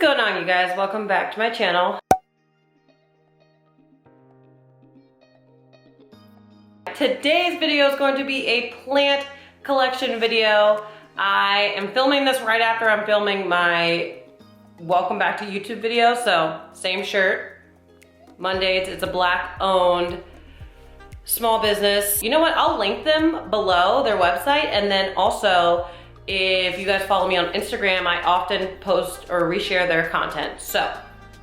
going on, you guys? Welcome back to my channel. Today's video is going to be a plant collection video. I am filming this right after I'm filming my welcome back to YouTube video, so same shirt. Mondays, it's a black owned small business. You know what, I'll link them below, their website, and then also if you guys follow me on Instagram, I often post or reshare their content. So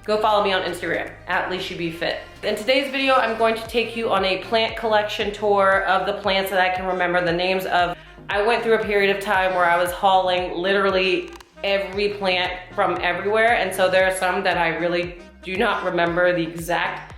go follow me on Instagram, @LeishaBeFit. In today's video, I'm going to take you on a plant collection tour of the plants that I can remember the names of. I went through a period of time where I was hauling literally every plant from everywhere, and so there are some that I really do not remember the exact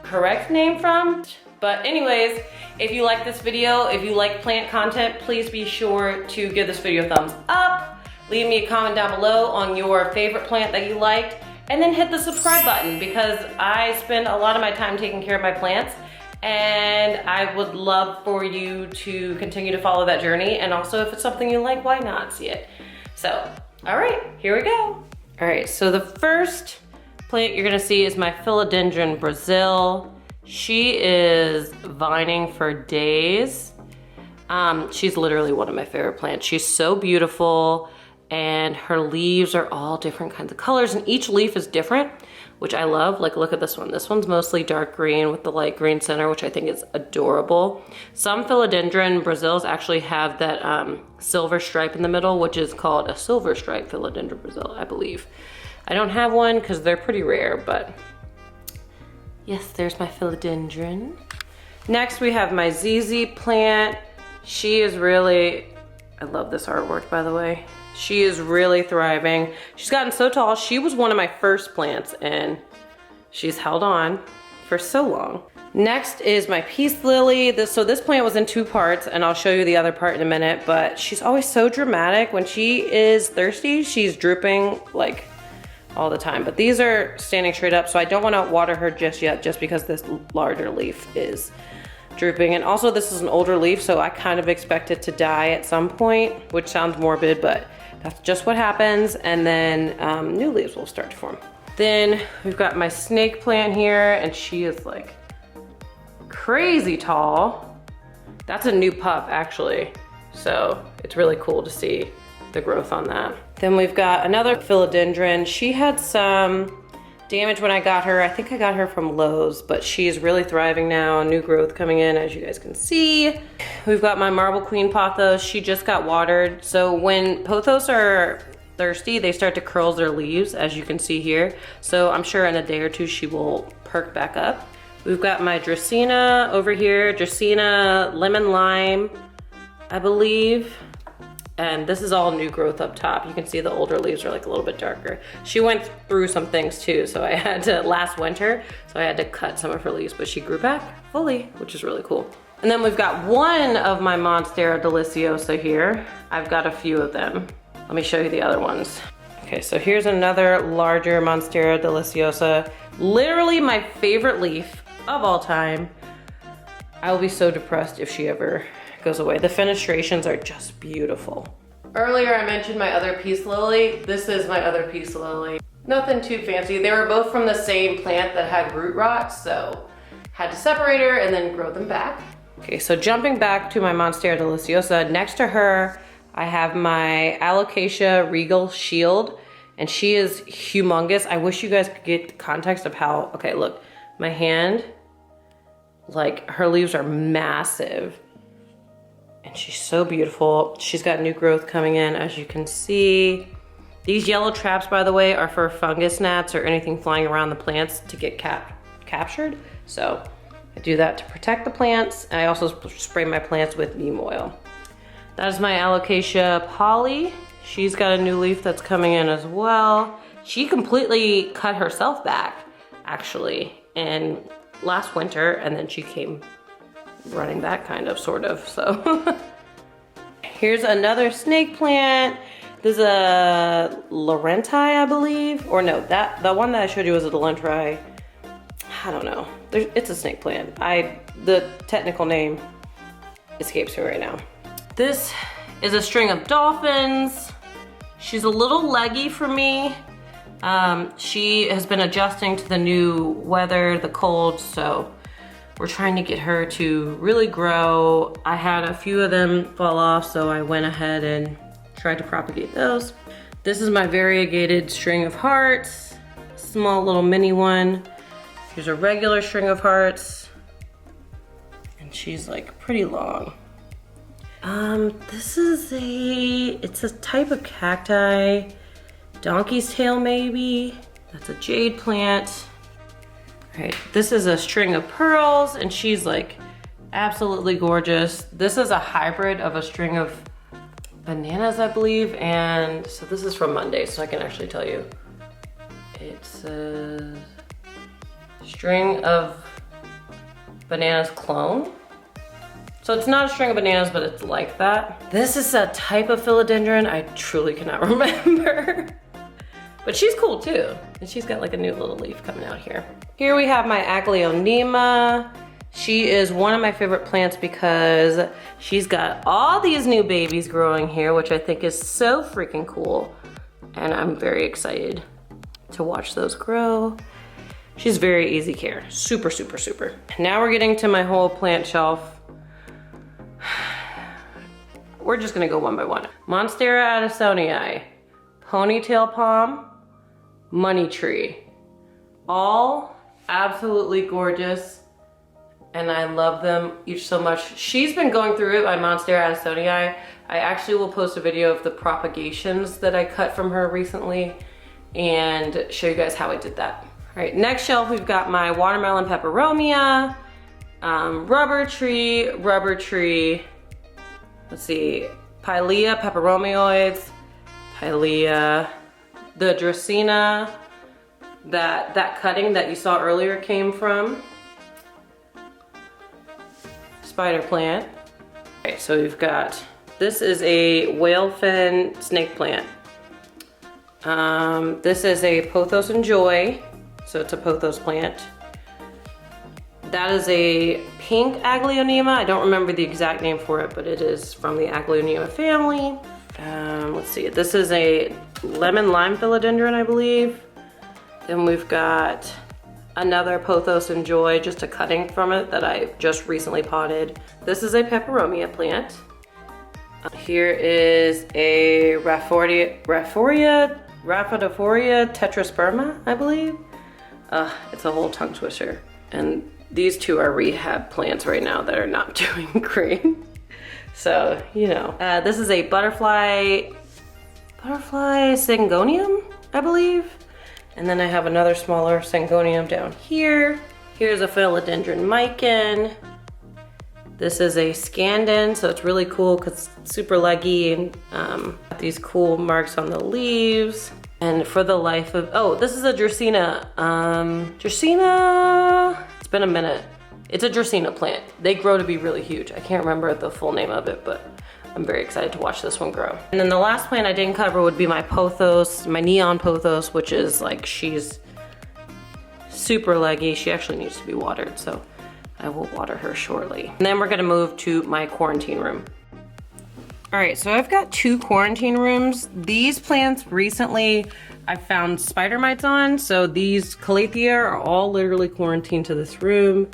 correct name from. But anyways, if you like this video, if you like plant content, please be sure to give this video a thumbs up. Leave me a comment down below on your favorite plant that you liked, and then hit the subscribe button because I spend a lot of my time taking care of my plants, and I would love for you to continue to follow that journey. And also, if it's something you like, why not see it? So, all right, here we go. All right, so the first plant you're gonna see is my Philodendron Brazil. She is vining for days. She's literally one of my favorite plants. She's so beautiful, and her leaves are all different kinds of colors, and each leaf is different, which I love. Like, look at this one. This one's mostly dark green with the light green center, which I think is adorable. Some Philodendron Brazils actually have that silver stripe in the middle, which is called a silver stripe Philodendron Brazil, I believe. I don't have one because they're pretty rare, but yes, there's my philodendron. Next, we have my ZZ plant. She is really, I love this artwork, by the way. She is really thriving. She's gotten so tall. She was one of my first plants, and she's held on for so long. Next is my peace lily. So this plant was in two parts, and I'll show you the other part in a minute, but she's always so dramatic. When she is thirsty, she's drooping like all the time, but these are standing straight up, so I don't want to water her just yet, just because this larger leaf is drooping. And also, this is an older leaf, so I kind of expect it to die at some point, which sounds morbid, but that's just what happens. And then new leaves will start to form. Then we've got my snake plant here, and she is like crazy tall. That's a new pup, actually, so it's really cool to see the growth on that. Then we've got another philodendron. She had some damage when I got her. I think I got her from Lowe's, but she's really thriving now. New growth coming in, as you guys can see. We've got my marble queen pothos. She just got watered. So when pothos are thirsty, they start to curl their leaves, as you can see here. So I'm sure in a day or two, she will perk back up. We've got my Dracaena over here. Dracaena lemon lime, I believe. And this is all new growth up top. You can see the older leaves are like a little bit darker. She went through some things too, so I had to, last winter, so I had to cut some of her leaves, but she grew back fully, which is really cool. And then we've got one of my Monstera Deliciosa here. I've got a few of them. Let me show you the other ones. Okay, so here's another larger Monstera Deliciosa. Literally my favorite leaf of all time. I will be so depressed if she ever goes away. The fenestrations are just beautiful. Earlier I mentioned my other peace lily. This is my other peace lily. Nothing too fancy. They were both from the same plant that had root rot, so had to separate her and then grow them back. Okay, so jumping back to my Monstera Deliciosa, next to her I have my Alocasia Regal Shield, and she is humongous. I wish you guys could get the context of how, okay, look, my hand, like her leaves are massive. And she's so beautiful. She's got new growth coming in, as you can see. These yellow traps, by the way, are for fungus gnats or anything flying around the plants to get captured. So I do that to protect the plants. And I also spray my plants with neem oil. That is my Alocasia Polly. She's got a new leaf that's coming in as well. She completely cut herself back, actually, in last winter, and then she came running back, kind of, sort of, so. Here's another snake plant. This is a Laurenti, I believe. Or no, the one that I showed you was a Delentri. I don't know. It's a snake plant. The technical name escapes me right now. This is a string of dolphins. She's a little leggy for me. She has been adjusting to the new weather, the cold, so we're trying to get her to really grow. I had a few of them fall off, so I went ahead and tried to propagate those. This is my variegated string of hearts, small little mini one. Here's a regular string of hearts, and she's like pretty long. This is it's a type of cacti, donkey's tail maybe. That's a jade plant. All right, this is a string of pearls, and she's like absolutely gorgeous. This is a hybrid of a string of bananas, I believe, and so this is from Monday, so I can actually tell you. It's a string of bananas clone. So it's not a string of bananas, but it's like that. This is a type of philodendron I truly cannot remember. But she's cool too. And she's got like a new little leaf coming out here. Here we have my Aglaonema. She is one of my favorite plants because she's got all these new babies growing here, which I think is so freaking cool. And I'm very excited to watch those grow. She's very easy care, super, super, super. Now we're getting to my whole plant shelf. We're just gonna go one by one. Monstera addisonii, ponytail palm, money tree. All absolutely gorgeous, and I love them each so much. She's been going through it, my Monstera addisonii. I actually will post a video of the propagations that I cut from her recently and show you guys how I did that. All right, next shelf we've got my watermelon peperomia, rubber tree, let's see, Pilea peperomioids, Pilea, the Dracaena, that cutting that you saw earlier came from spider plant. Okay, so we've got, this is a whale fin snake plant. This is a Pothos and Joy, so it's a pothos plant. That is a pink Aglaonema. I don't remember the exact name for it, but it is from the Aglaonema family. Let's see, this is a lemon lime philodendron, I believe. Then we've got another Pothos and Joy, just a cutting from it that I just recently potted. This is a peperomia plant. Here is a Rhaphidophora tetrasperma, I believe. It's a whole tongue twister. And these two are rehab plants right now that are not doing great. So, you know. This is a butterfly syngonium, I believe. And then I have another smaller syngonium down here. Here's a philodendron mican. This is a scandin, so it's really cool because it's super leggy and got these cool marks on the leaves. And for the life of, oh, this is a Dracaena. Dracaena, it's been a minute. It's a Dracaena plant. They grow to be really huge. I can't remember the full name of it, but I'm very excited to watch this one grow. And then the last plant I didn't cover would be my pothos, my neon pothos, which is like, she's super leggy. She actually needs to be watered, so I will water her shortly. And then we're gonna move to my quarantine room. All right, so I've got 2 quarantine rooms. These plants recently I found spider mites on, so these Calathea are all literally quarantined to this room.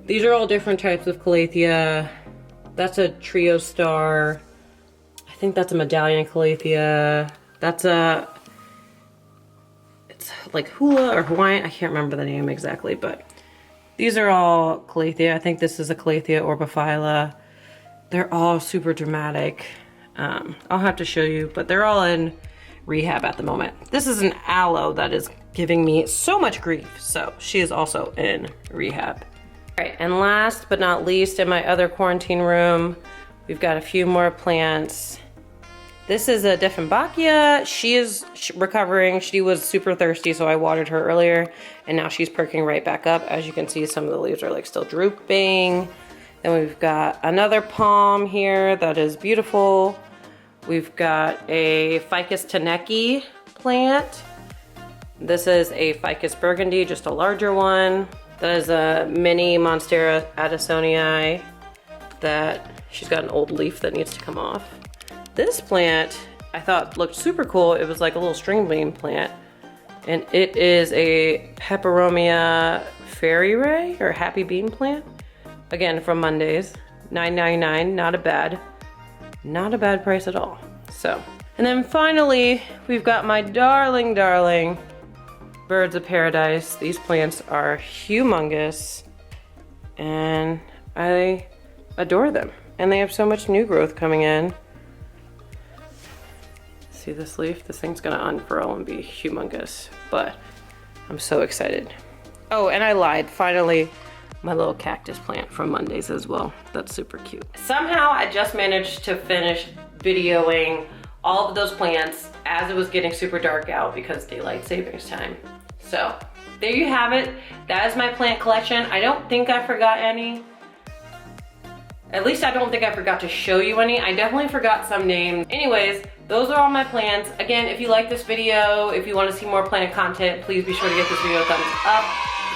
These are all different types of Calathea. That's a trio star. I think that's a medallion Calathea. It's like hula or Hawaiian, I can't remember the name exactly, but these are all Calathea. I think this is a Calathea orbophylla. They're all super dramatic. I'll have to show you, but they're all in rehab at the moment. This is an aloe that is giving me so much grief, so she is also in rehab. All right, and last but not least, in my other quarantine room, we've got a few more plants. This is a Dieffenbachia. She is recovering. She was super thirsty, so I watered her earlier, and now she's perking right back up. As you can see, some of the leaves are like still drooping. Then we've got another palm here that is beautiful. We've got a Ficus tenecky plant. This is a Ficus burgundy, just a larger one. That is a mini Monstera addisonii that she's got an old leaf that needs to come off. This plant I thought looked super cool. It was like a little string bean plant. And it is a Peperomia Fairy Ray or Happy Bean plant. Again, from Mondays, $9.99, not a bad price at all. So, and then finally, we've got my darling Birds of Paradise. These plants are humongous and I adore them. And they have so much new growth coming in. See this leaf? This thing's gonna unfurl and be humongous, but I'm so excited. Oh, and I lied. Finally, my little cactus plant from Mondays as well. That's super cute. Somehow I just managed to finish videoing all of those plants as it was getting super dark out because daylight savings time. So there you have it. That is my plant collection. I don't think I forgot any. At least I don't think I forgot to show you any. I definitely forgot some names. Anyways, those are all my plants. Again, if you like this video, if you want to see more plant content, please be sure to give this video a thumbs up.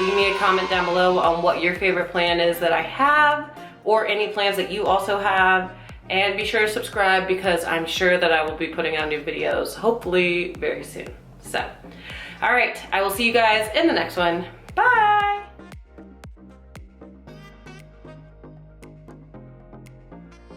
Leave me a comment down below on what your favorite plant is that I have, or any plants that you also have. And be sure to subscribe because I'm sure that I will be putting out new videos, hopefully very soon. So, all right, I will see you guys in the next one. Bye.